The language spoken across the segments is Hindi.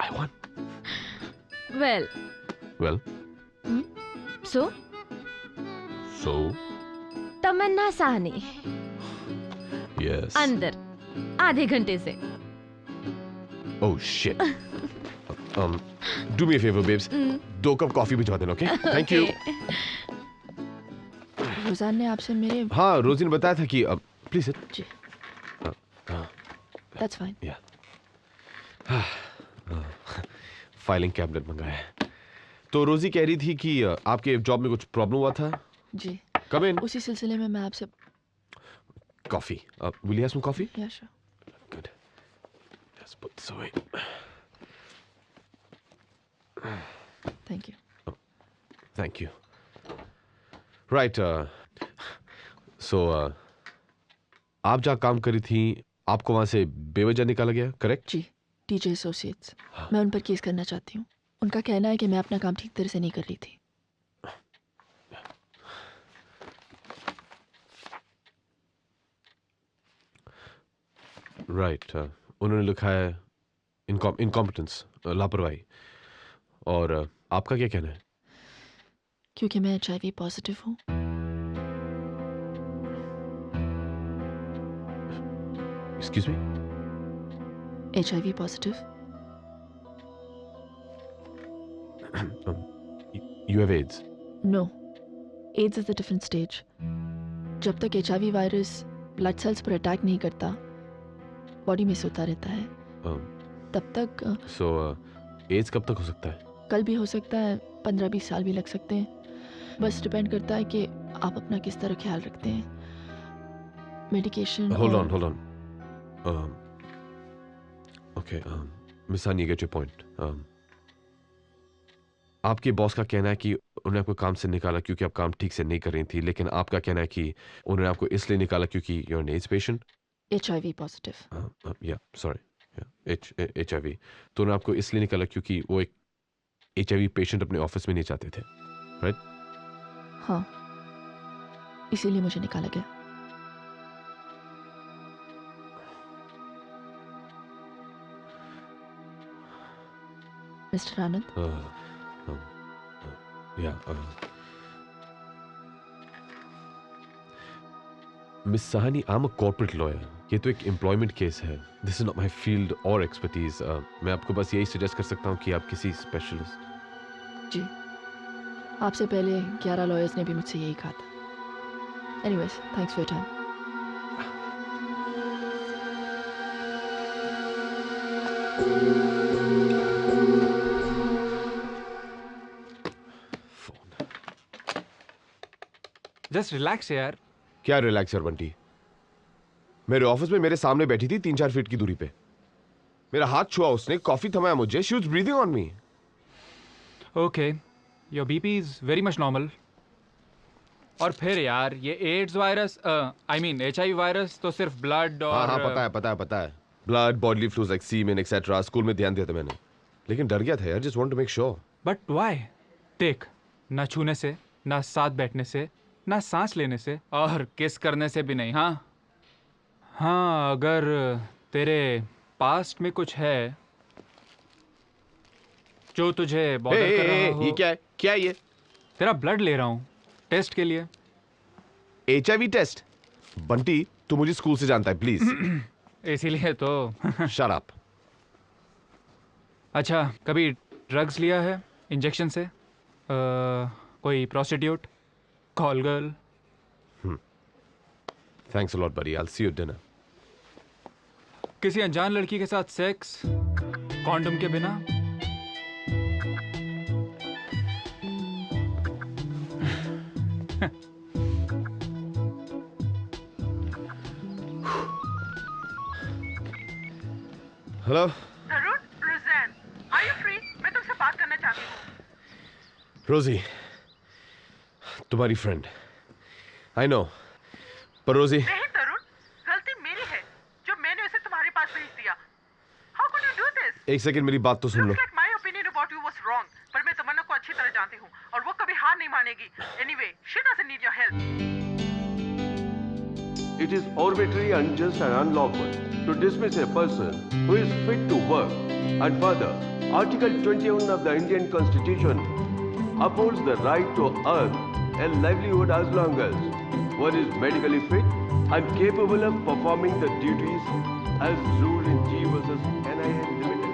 I won. Well. Well. So? So? Tamannaah Sahni. Yes. अंदर. आधे घंटे से. Oh shit. Do me a favor, babes. 2 cup coffee भिजवा देना, okay? Thank you. रोजान ने आपसे मेरे. हाँ, रोजी ने बताया था कि please sit. जी. That's fine. Yeah. Filing cabinet मंगाया है. तो रोजी कह रही थी कि आपके जॉब में कुछ प्रॉब्लम हुआ था. जी. Come in. उसी सिलसिले में मैं आपसे. Coffee. Will you have some coffee? Yeah, sure. Good. Let's put this away. Thank you. Oh, thank you. Right. So, आप जहाँ काम करी थी, आपको वहाँ से बेवजह निकाला गया, करेक्ट? जी. DJ Associates. मैं उन पर केस करना चाहती हूँ. उनका कहना है कि मैं अपना काम ठीक तरह से नहीं कर रही थी. राइट. उन्होंने लिखा है इनकॉम्पिटेंस, लापरवाही. और आपका क्या कहना है? क्योंकि मैं HIV पॉजिटिव हूँ. Excuse me? HIV positive. You have AIDS? No. AIDS is a different stage. जब तक HIV वायरस ब्लड सेल्स पर अटैक नहीं करता, बॉडी में सोता रहता है. तब तक. So, AIDS कब तक हो सकता है? कल भी हो सकता है, 15-20 साल भी लग सकते हैं. बस डिपेंड करता है कि आप अपना किस तरह ख्याल रखते हैं. Medication. Hold on. Okay, Miss Sani, get your point. आपके बॉस का कहना है कि उन्होंने आपको काम से निकाला क्योंकि आप काम ठीक से नहीं कर रही थी, लेकिन आपका कहना है कि उन्होंने आपको इसलिए निकाला क्योंकि you're an AIDS patient. HIV positive. Yeah, sorry. Yeah, HIV. तो उन्होंने आपको इसलिए निकाला क्योंकि वो एक HIV पेशेंट अपने ऑफिस में नहीं चाहते थे, राइट? हाँ, इसीलिए मुझे निकाला गया. Mister Anand. Miss Sahni, I am a corporate lawyer. ये तो एक एम्प्लॉयमेंट केस है. This is not my field और एक्सपर्टीज. मैं आपको बस यही सजेस्ट कर सकता हूँ कि आप किसी स्पेशलिस्ट. जी, आपसे पहले 11 लॉयर्स ने भी मुझसे यही कहा था. Anyways, thanks for your time. Just relax यार. क्या रिलैक्स यार बंटी? मेरे ऑफिस में मेरे सामने बैठी थी 3-4 फीट की दूरी पे. मेरा हाथ छुआ उसने, कॉफी थमाया मुझे. She was breathing on me. Okay, your BP is very much normal. और फिर यार ये AIDS virus, I mean HIV virus तो सिर्फ ब्लड और. हाँ, पता है. ब्लड, बॉडीली फ्लूज लाइक सीमेन एक्सेट्रा. स्कूल में ध्यान दिया था मैंने, लेकिन डर गया था यार. Just want to make sure. But why? देख, ना छूने से, ना साथ बैठने से, ना सांस लेने से, और किस करने से भी नहीं. हाँ, अगर तेरे पास्ट में कुछ है जो तुझे बॉदर कर रहा हो. ये क्या है ये? तेरा ब्लड ले रहा हूँ टेस्ट के लिए. HIV test? बंटी, तू मुझे स्कूल से जानता है, प्लीज. इसीलिए तो. Shut up. अच्छा, कभी ड्रग्स लिया है इंजेक्शन से? कोई prostitute, call girl? Thanks a lot buddy. I will see you at dinner. किसी अनजान लड़की के साथ सेक्स कॉन्डम के बिना? Hello Tarun, Roseanne, are you free? मैं तुमसे बात करना चाहती हूँ. रोजी, तुम्हारी फ्रेंड. आई नो, पर रोजी. नहीं तरुण, गलती मेरी है जो मैंने उसे तुम्हारे पास भेज दिया. How could you do this? एक सेकंड, मेरी बात तो सुन लो. Looks like my opinion about you was wrong, पर मैं तमन्ना को अच्छी तरह जानती हूँ और वो कभी हार नहीं मानेगी. Anyway, she doesn't need your help. it is arbitrary, unjust and unlawful to dismiss a person who is fit to work. And further, Article 21 of the Indian Constitution upholds the right to earn a livelihood as long as one is medically fit and capable of performing the duties as ruled in G versus NIL Limited.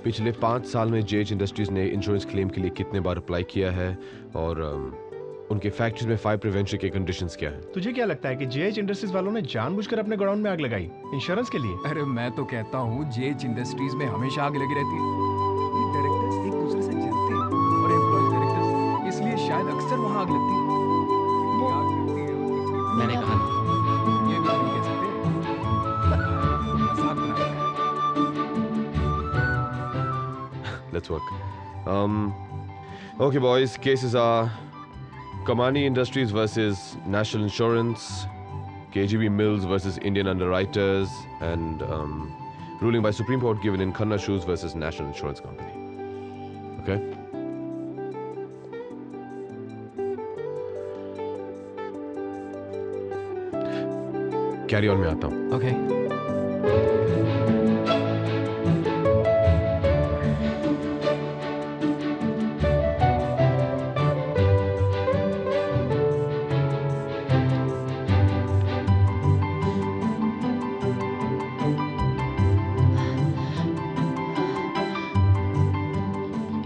पिछले 5 साल में JH इंडस्ट्रीज ने इंश्योरेंस क्लेम के लिए कितने बार अप्लाई किया है और उनके फैक्ट्रीज में फायर प्रिवेंशन के कंडीशंस क्या हैं? तुझे क्या लगता है कि JH इंडस्ट्रीज वालों ने जानबूझकर अपने गोडाउन में आग लगाई इंश्योरेंस के लिए? अरे मैं तो कहता हूँ JH इंडस्ट्रीज में हमेशा आग लगी रहती है। डायरेक्टर्स एक दूसरे से जलते हैं और एम्प्लॉयज डायरेक्टर्स, इसलिए शायद अक्सर वहाँ आग लगती है। आग लगती है मैंने कहा ये भी नहीं कह सकते, मजाक बनाया है। Let's work. Okay, boys. Cases are Kamani Industries versus National Insurance, KGB Mills versus Indian Underwriters, and ruling by Supreme Court given in Khanna Shoes versus National Insurance Company. Okay. Carry on. मैं आता हूँ. Okay.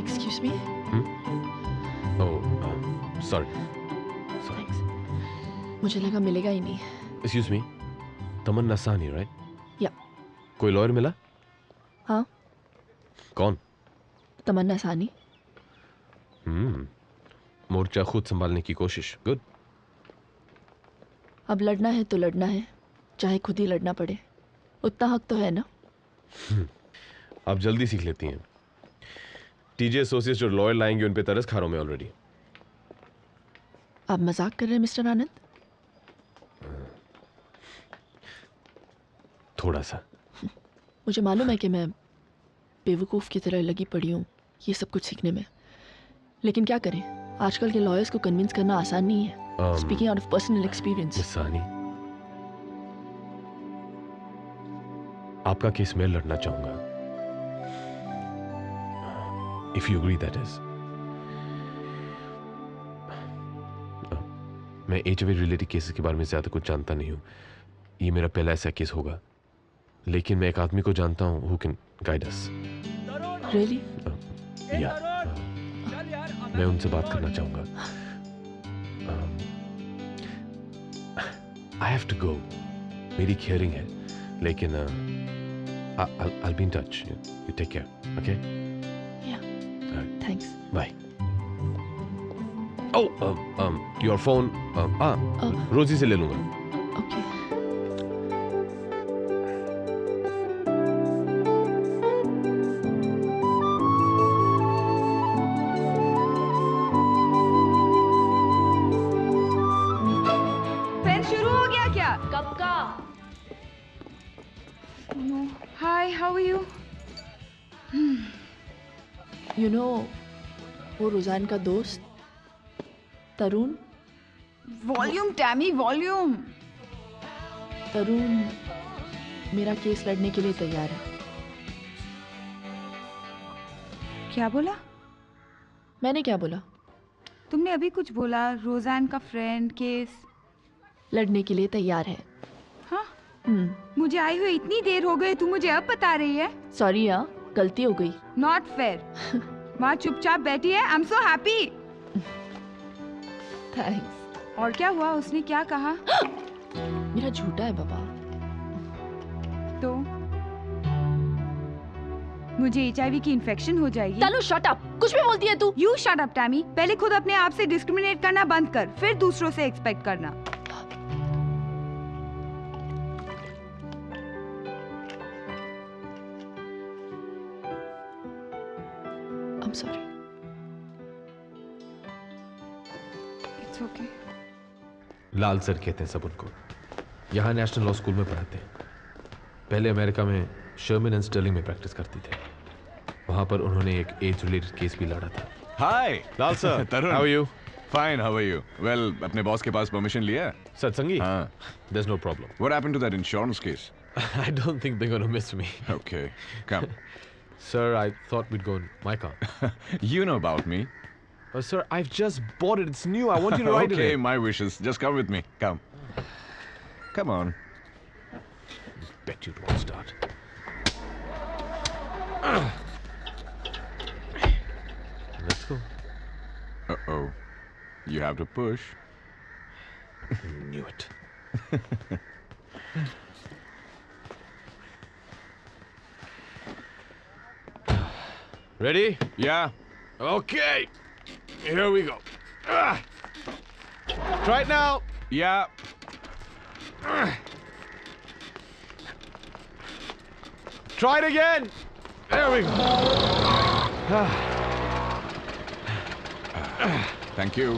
Excuse me? Oh, sorry. Thanks. मुझे लगा मिलेगा ही नहीं. Excuse me. तमन्ना साहनी, right? Yeah. कोई लॉयर मिला? हाँ, कौन? तमन्ना साहनी. मोर्चा खुद संभालने की कोशिश. गुड. अब लड़ना है तो लड़ना है, चाहे खुद ही लड़ना पड़े. उतना हक तो है ना? आप जल्दी सीख लेती हैं. टीजे एसोसिएट्स जो लॉयर लाएंगे उन पे तरस खा रहा हूं मैं ऑलरेडी. आप मजाक कर रहे हैं मिस्टर आनंद? थोड़ा सा. मुझे मालूम है कि मैं बेवकूफ़ की तरह लगी पड़ी हूँ ये सब कुछ सीखने में, लेकिन क्या करें, आजकल के लॉयर्स को कन्विंस करना आसान नहीं है. Speaking out of personal experience. Miss Sahni, आपका केस मैं लड़ना चाहूंगा. If you agree that is. मैं HIV रिलेटेड केसेस के बारे में ज्यादा कुछ जानता नहीं हूँ. ये मेरा पहला ऐसा केस होगा, लेकिन मैं एक आदमी को जानता हूँ who can guide us. Really? या मैं उनसे बात करना चाहूंगा. I have to go. मेरी एक hearing है, लेकिन I'll be in touch. You take care, okay? Yeah. Thanks. Bye. Oh, your phone. रोजी से ले लूंगा. Okay. पेन शुरू हो गया क्या? कब का? Hi, how are you? You know, वो रुझान का दोस्त Tarun. Volume Tammy, volume. Tarun मेरा केस लड़ने के लिए तैयार है. क्या बोला? मैंने क्या बोला? तुमने अभी कुछ बोला. रोजान का फ्रेंड केस लड़ने के लिए तैयार है. हाँ, मुझे आई हुई इतनी देर हो गई, तू मुझे अब बता रही है? सॉरी यार, गलती हो गई. Not fair. वहाँ चुपचाप बैठी है. I am so happy. Thanks. और क्या हुआ? उसने क्या कहा? मेरा झूठा है बाबा. तो मुझे HIV की इन्फेक्शन हो जाएगी. तनु शट अप. कुछ भी बोलती है तू. You shut up Tammy. पहले खुद अपने आप से डिस्क्रिमिनेट करना बंद कर, फिर दूसरों से एक्सपेक्ट करना. I'm sorry. It's okay. Lal sir कहते हैं सब उनको. यहाँ नेशनल लॉ स्कूल में पढ़ाते हैं. पहले अमेरिका में शर्मन एंड स्टर्लिंग में प्रैक्टिस करते थे. वहाँ पर उन्होंने एक एज रिलेटेड केस भी लड़ा था. Hi Lal sir. Tarun. How are you? Fine, how are you? Well, अपने बॉस के पास परमिशन लिया? Satsangi? हाँ. There's no problem. What happened to that insurance case? I don't think they're gonna miss me. Okay, come. Sir, I thought we'd go in my car. You know about me. Sir, I've just bought it. It's new. I want you to ride Okay, it. my wishes. Just come with me. Come. Come on. Bet you it won't start. Let's go. Uh-oh. You have to push. Knew it. Ready? Yeah. Okay. Here we go. Try it now. Yeah. Try it again. There we go. Thank you.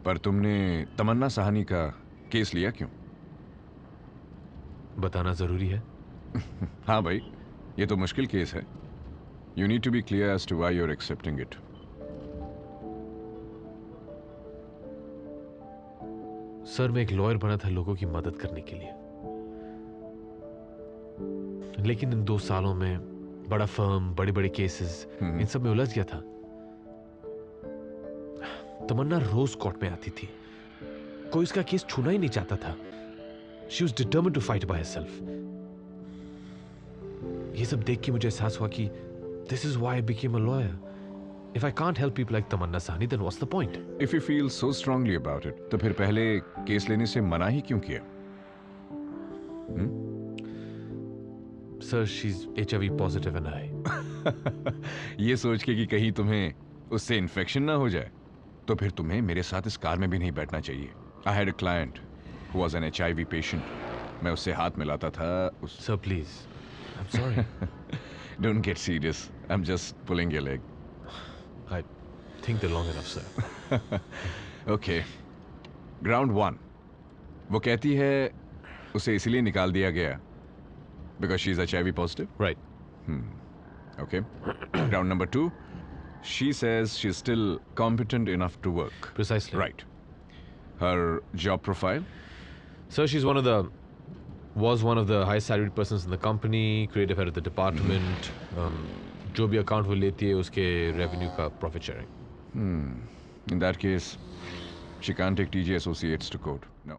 पर तुमने तमन्ना साहनी का केस लिया क्यों? बताना जरूरी है? हाँ भाई, ये तो मुश्किल केस है. You need to be clear as to why you're accepting it. Sir, मैं एक लॉयर बना था लोगों की मदद करने के लिए, लेकिन इन 2 सालों में बड़ा फर्म, बड़े बड़े केसेस, इन सब में उलझ गया था. तमन्ना रोज कोर्ट में आती थी. कोई उसका केस छूना ही नहीं चाहता था. She was determined to fight by herself. ये सब देख के मुझे एहसास हुआ कि this is why I became a lawyer. If I can't help people like Tamanna Sahni, then what's the point? If you feel so strongly about it, तो फिर पहले केस लेने से मना ही क्यों किया? Sir, she's HIV positive and I. ये सोच के कि कहीं तुम्हें उससे इन्फेक्शन ना हो जाए, तो फिर तुम्हें मेरे साथ इस कार में भी नहीं बैठना चाहिए. I had a client who was an HIV patient. मैं उससे हाथ मिलाता था. Sir, please. I'm sorry. Don't get serious. I'm just pulling your leg. I think they're long enough, sir. Okay. Ground 1. वो कहती है उसे इसलिए निकाल दिया गया because she's HIV positive? Right. Okay. Ground number 2. She says she's still competent enough to work. Precisely. Right. Her job profile? Sir, she's was one of the highest salaried persons in the company, creative head of the department. जो भी account वो लेती है उसके revenue का profit sharing. In that case, she can't take TJ Associates to court. No.